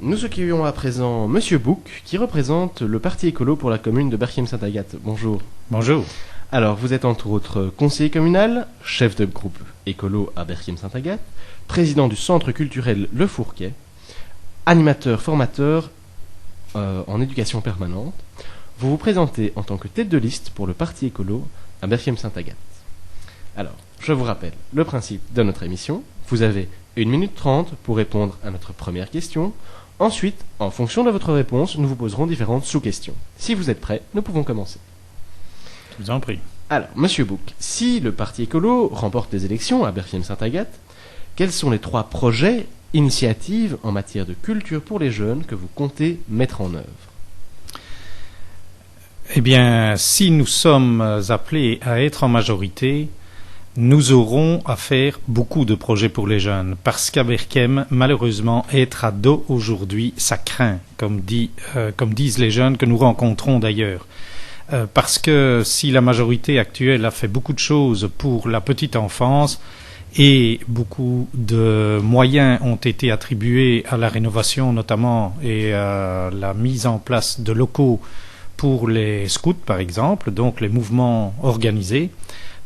nous accueillons à présent Monsieur Bouc, qui représente le Parti écolo pour la commune de Berchem-Saint-Agathe. Bonjour. Bonjour. Alors, vous êtes entre autres conseiller communal, chef de groupe écolo à Berchem-Saint-Agathe, président du centre culturel Le Fourquet, animateur, formateur en éducation permanente. Vous vous présentez en tant que tête de liste pour le Parti écolo à Berchem-Saint-Agathe. Alors, je vous rappelle le principe de notre émission. Vous avez 1 minute 30 pour répondre à notre première question. Ensuite, en fonction de votre réponse, nous vous poserons différentes sous-questions. Si vous êtes prêts, nous pouvons commencer. Je vous en prie. Alors, Monsieur Bouc, si le Parti écolo remporte les élections à Berchem-Saint-Agathe, quels sont les 3 projets, initiatives en matière de culture pour les jeunes que vous comptez mettre en œuvre ? Eh bien, si nous sommes appelés à être en majorité, nous aurons à faire beaucoup de projets pour les jeunes, parce qu'à Berchem, malheureusement, être ado aujourd'hui, ça craint, comme disent les jeunes que nous rencontrons d'ailleurs. Parce que si la majorité actuelle a fait beaucoup de choses pour la petite enfance et beaucoup de moyens ont été attribués à la rénovation notamment et à la mise en place de locaux pour les scouts par exemple, donc les mouvements organisés,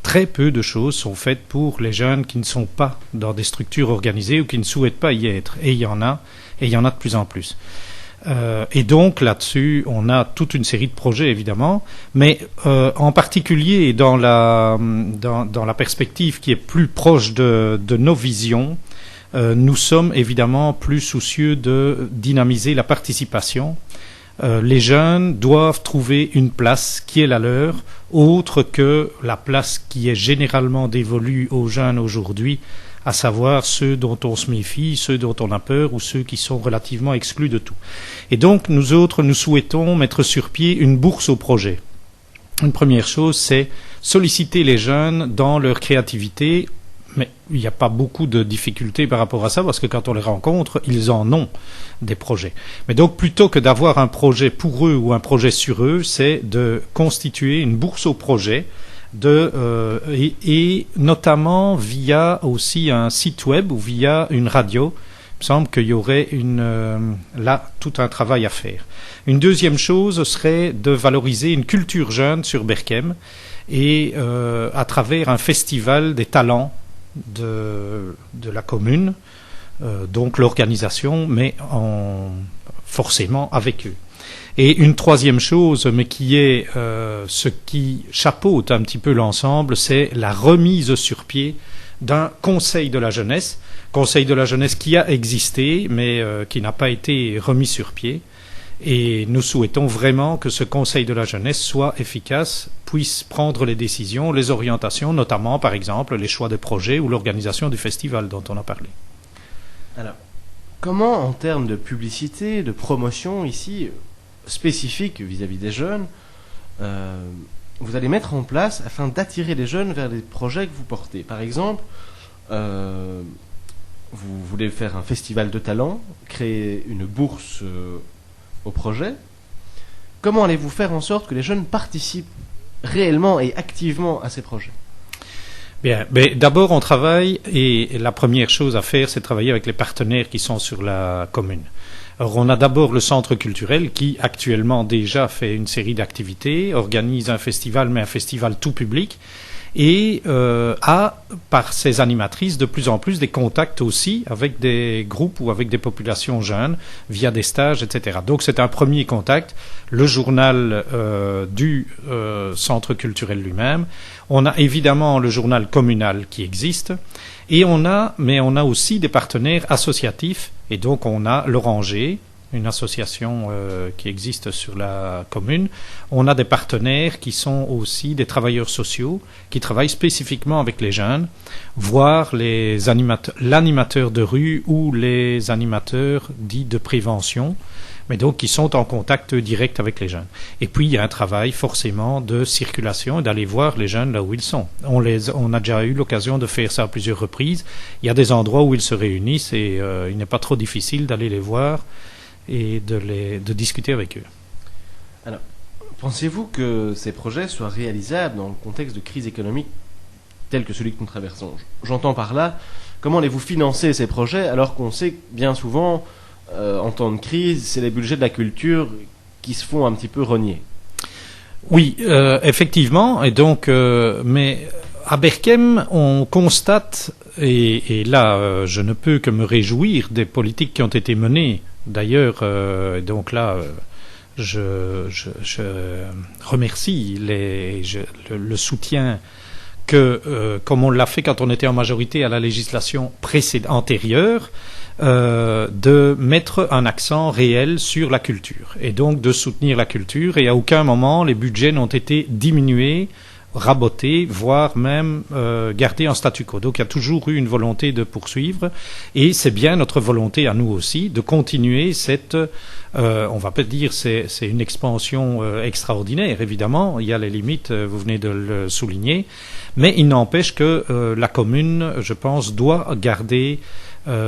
très peu de choses sont faites pour les jeunes qui ne sont pas dans des structures organisées ou qui ne souhaitent pas y être. Et il y en a de plus en plus. Et donc là-dessus, on a toute une série de projets évidemment, mais en particulier dans la perspective qui est plus proche de nos visions, nous sommes évidemment plus soucieux de dynamiser la participation. Les jeunes doivent trouver une place qui est la leur, autre que la place qui est généralement dévolue aux jeunes aujourd'hui, à savoir ceux dont on se méfie, ceux dont on a peur ou ceux qui sont relativement exclus de tout. Et donc, nous autres, nous souhaitons mettre sur pied une bourse au projet. Une première chose, c'est solliciter les jeunes dans leur créativité, mais il n'y a pas beaucoup de difficultés par rapport à ça, parce que quand on les rencontre, ils en ont des projets. Mais donc, plutôt que d'avoir un projet pour eux ou un projet sur eux, c'est de constituer une bourse au projet, et notamment via aussi un site web ou via une radio. Il me semble qu'il y aurait là tout un travail à faire. Une deuxième chose serait de valoriser une culture jeune sur Berchem et à travers un festival des talents de la commune, donc l'organisation, mais forcément avec eux. Et une troisième chose, mais qui est ce qui chapeaute un petit peu l'ensemble, c'est la remise sur pied d'un conseil de la jeunesse qui a existé, mais qui n'a pas été remis sur pied. Et nous souhaitons vraiment que ce conseil de la jeunesse soit efficace, puisse prendre les décisions, les orientations, notamment par exemple les choix des projets ou l'organisation du festival dont on a parlé. Alors, comment en termes de publicité, de promotion ici, spécifique vis-à-vis des jeunes, vous allez mettre en place afin d'attirer les jeunes vers les projets que vous portez? Par exemple, vous voulez faire un festival de talents, créer une bourse au projet. Comment allez-vous faire en sorte que les jeunes participent réellement et activement à ces projets? Bien, mais d'abord on travaille, et la première chose à faire, c'est travailler avec les partenaires qui sont sur la commune. Alors on a d'abord le centre culturel qui actuellement déjà fait une série d'activités, organise un festival, mais un festival tout public, et a, par ses animatrices, de plus en plus des contacts aussi avec des groupes ou avec des populations jeunes via des stages, etc. Donc c'est un premier contact, le journal du centre culturel lui-même. On a évidemment le journal communal qui existe, et on a aussi des partenaires associatifs, et donc on a l'Oranger, une association qui existe sur la commune. On a des partenaires qui sont aussi des travailleurs sociaux qui travaillent spécifiquement avec les jeunes, voire l'animateur de rue ou les animateurs dits de prévention, mais donc qui sont en contact direct avec les jeunes. Et puis il y a un travail forcément de circulation et d'aller voir les jeunes là où ils sont. On a déjà eu l'occasion de faire ça à plusieurs reprises. Il y a des endroits où ils se réunissent et il n'est pas trop difficile d'aller les voir et de discuter avec eux. Alors, pensez-vous que ces projets soient réalisables dans le contexte de crise économique tel que celui que nous traversons? J'entends par là, comment allez-vous financer ces projets alors qu'on sait que bien souvent en temps de crise, c'est les budgets de la culture qui se font un petit peu rogner. Oui, effectivement. Et donc, mais à Berchem, on constate, et là, je ne peux que me réjouir des politiques qui ont été menées. D'ailleurs, donc là, je remercie le soutien que, comme on l'a fait quand on était en majorité à la législation antérieure, de mettre un accent réel sur la culture et donc de soutenir la culture, et à aucun moment les budgets n'ont été diminués, rabotés, voire même gardés en statu quo. Donc il y a toujours eu une volonté de poursuivre, et c'est bien notre volonté à nous aussi de continuer cette, on va pas dire c'est une expansion extraordinaire, évidemment, il y a les limites, vous venez de le souligner, mais il n'empêche que la commune, je pense, doit garder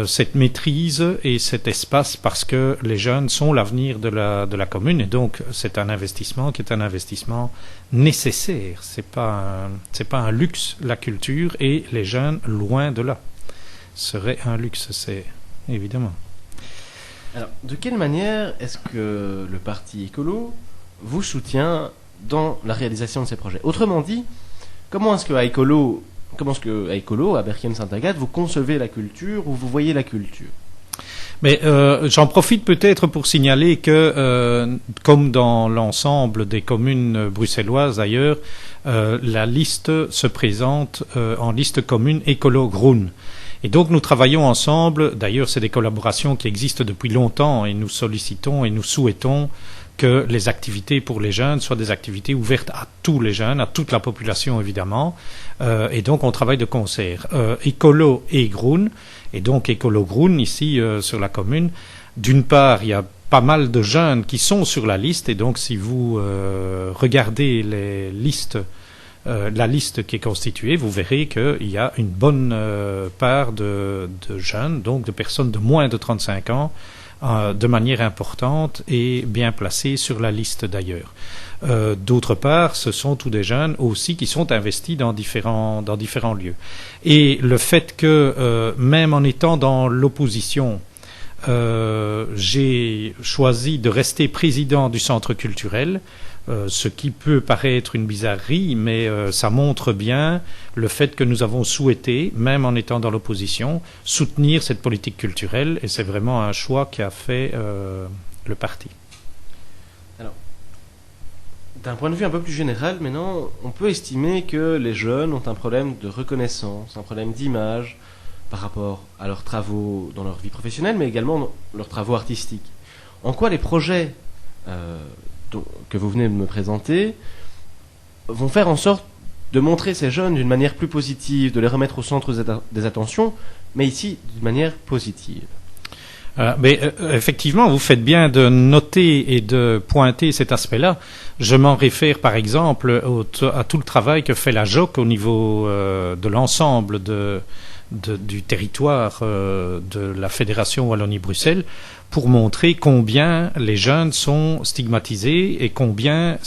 cette maîtrise et cet espace, parce que les jeunes sont l'avenir de la commune, et donc c'est un investissement qui est un investissement nécessaire. C'est pas un luxe, la culture, et les jeunes, loin de là, serait un luxe, c'est évidemment. Alors, de quelle manière est-ce que le parti écolo vous soutient dans la réalisation de ces projets? Autrement dit, comment est-ce qu'à Écolo, à Berchem-Saint-Agathe, vous concevez la culture, ou vous voyez la culture? Mais j'en profite peut-être pour signaler que, comme dans l'ensemble des communes bruxelloises ailleurs, la liste se présente en liste commune écolo-Groen. Et donc nous travaillons ensemble, d'ailleurs c'est des collaborations qui existent depuis longtemps, et nous sollicitons et nous souhaitons que les activités pour les jeunes soient des activités ouvertes à tous les jeunes, à toute la population évidemment, et donc on travaille de concert. Écolo et Groen, et donc Écolo Groen ici sur la commune, d'une part il y a pas mal de jeunes qui sont sur la liste, et donc si vous regardez les listes, la liste qui est constituée, vous verrez qu'il y a une bonne part de jeunes, donc de personnes de moins de 35 ans, de manière importante et bien placée sur la liste d'ailleurs. D'autre part, ce sont tous des jeunes aussi qui sont investis dans différents lieux. Et le fait que, même en étant dans l'opposition, j'ai choisi de rester président du centre culturel, ce qui peut paraître une bizarrerie, mais ça montre bien le fait que nous avons souhaité, même en étant dans l'opposition, soutenir cette politique culturelle, et c'est vraiment un choix qui a fait le parti. Alors, d'un point de vue un peu plus général, maintenant, on peut estimer que les jeunes ont un problème de reconnaissance, un problème d'image par rapport à leurs travaux dans leur vie professionnelle, mais également dans leurs travaux artistiques. En quoi les projets que vous venez de me présenter vont faire en sorte de montrer ces jeunes d'une manière plus positive, de les remettre au centre des attentions, mais ici d'une manière positive? Effectivement, vous faites bien de noter et de pointer cet aspect-là. Je m'en réfère par exemple à tout le travail que fait la JOC au niveau de l'ensemble du territoire de la Fédération Wallonie-Bruxelles, pour montrer combien les jeunes sont stigmatisés et combien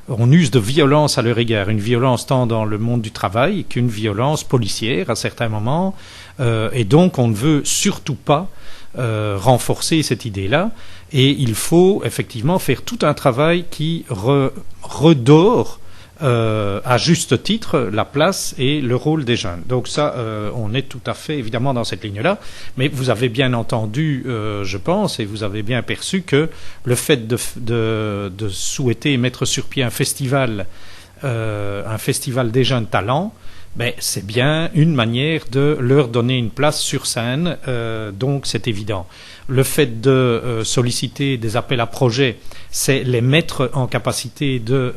on use de violence à leur égard, une violence tant dans le monde du travail qu'une violence policière à certains moments, et donc on ne veut surtout pas renforcer cette idée-là, et il faut effectivement faire tout un travail qui redore à juste titre la place et le rôle des jeunes. Donc ça, on est tout à fait évidemment dans cette ligne-là, mais vous avez bien entendu, je pense, et vous avez bien perçu que le fait de souhaiter mettre sur pied un festival des jeunes talents, c'est bien une manière de leur donner une place sur scène, donc c'est évident. Le fait de solliciter des appels à projets, c'est les mettre en capacité de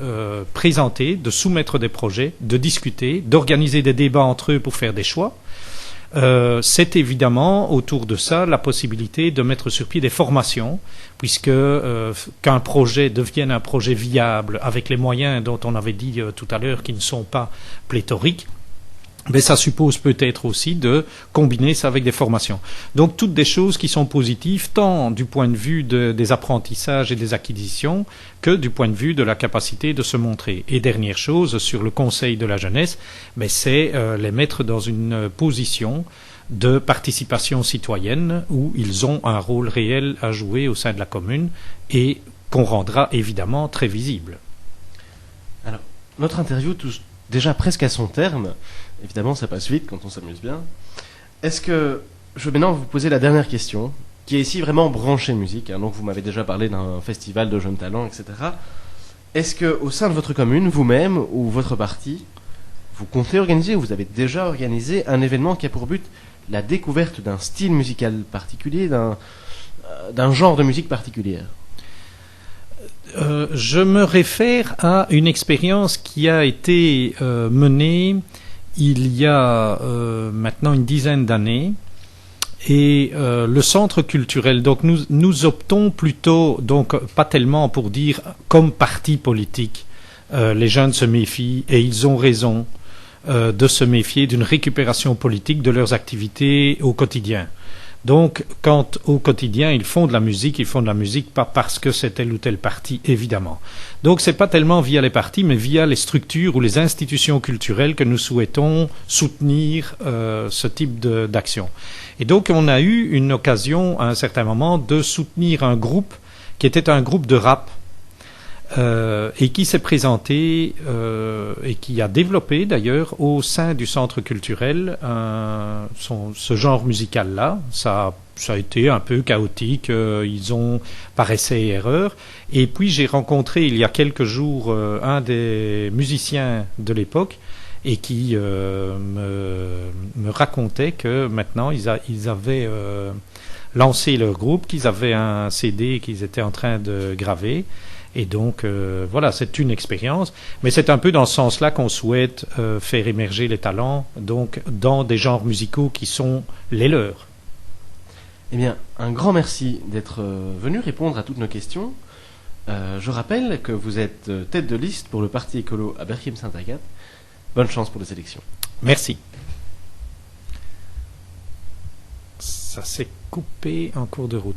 présenter, de soumettre des projets, de discuter, d'organiser des débats entre eux pour faire des choix. C'est évidemment autour de ça la possibilité de mettre sur pied des formations, puisque qu'un projet devienne un projet viable avec les moyens dont on avait dit tout à l'heure qui ne sont pas pléthoriques, mais ça suppose peut-être aussi de combiner ça avec des formations. Donc toutes des choses qui sont positives, tant du point de vue des apprentissages et des acquisitions, que du point de vue de la capacité de se montrer. Et dernière chose, sur le conseil de la jeunesse, c'est les mettre dans une position de participation citoyenne où ils ont un rôle réel à jouer au sein de la commune et qu'on rendra évidemment très visible. Alors, notre interview touche déjà presque à son terme. Évidemment, ça passe vite quand on s'amuse bien. Est-ce que je vais maintenant vous poser la dernière question, qui est ici vraiment branchée musique, hein, donc vous m'avez déjà parlé d'un festival de jeunes talents, etc. Est-ce que au sein de votre commune, vous-même ou votre parti, vous comptez organiser ou vous avez déjà organisé un événement qui a pour but la découverte d'un style musical particulier, d'un genre de musique particulière? Je me réfère à une expérience qui a été menée il y a maintenant une dizaine d'années. Et le centre culturel, donc nous optons plutôt, donc pas tellement pour dire comme parti politique, les jeunes se méfient et ils ont raison de se méfier d'une récupération politique de leurs activités au quotidien. Donc, quand au quotidien ils font de la musique pas parce que c'est tel ou tel parti, évidemment. Donc, c'est pas tellement via les partis, mais via les structures ou les institutions culturelles que nous souhaitons soutenir ce type d'action. Et donc, on a eu une occasion, à un certain moment, de soutenir un groupe qui était un groupe de rap et qui s'est présenté et qui a développé d'ailleurs au sein du centre culturel ce genre musical-là. Ça a été un peu chaotique, ils ont par essai et erreur. Et puis j'ai rencontré il y a quelques jours un des musiciens de l'époque et qui me racontait que maintenant ils avaient lancé leur groupe, qu'ils avaient un CD qu'ils étaient en train de graver. Et donc, voilà, c'est une expérience. Mais c'est un peu dans ce sens-là qu'on souhaite faire émerger les talents, donc dans des genres musicaux qui sont les leurs. Eh bien, un grand merci d'être venu répondre à toutes nos questions. Je rappelle que vous êtes tête de liste pour le Parti écolo à Berchem-Saint-Agathe. Bonne chance pour les élections. Merci. Ça s'est coupé en cours de route.